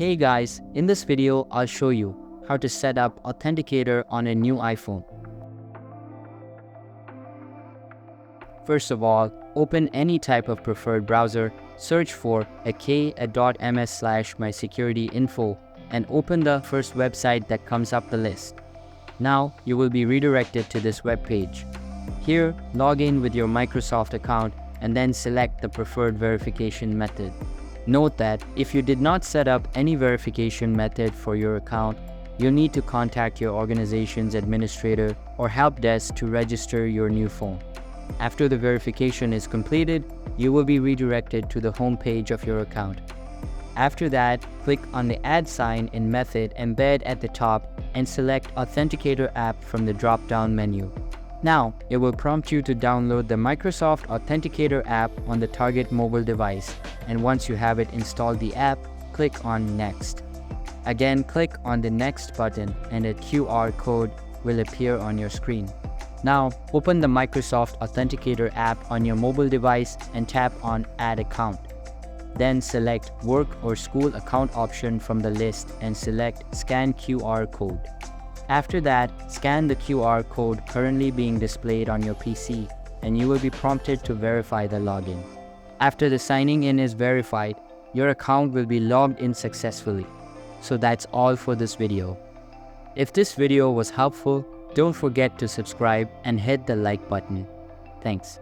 Hey guys, in this video I'll show you how to set up Authenticator on a new iPhone. First of all, open any type of preferred browser, search for ms/mysecurityinfo and open the first website that comes up the list. Now you will be redirected to this web page. Here, log in with your Microsoft account and then select the preferred verification method. Note that if you did not set up any verification method for your account, you'll need to contact your organization's administrator or help desk to register your new phone. After the verification is completed, you will be redirected to the home page of your account. After that, click on the add sign in method embed at the top and select Authenticator app from the drop-down menu. Now, it will prompt you to download the Microsoft Authenticator app on the target mobile device, and once you have it installed the app, click on Next. Again, click on the Next button and a QR code will appear on your screen. Now, open the Microsoft Authenticator app on your mobile device and tap on Add Account. Then select Work or School Account option from the list and select Scan QR Code. After that, scan the QR code currently being displayed on your PC and you will be prompted to verify the login. After the signing in is verified, your account will be logged in successfully. So that's all for this video. If this video was helpful, don't forget to subscribe and hit the like button. Thanks.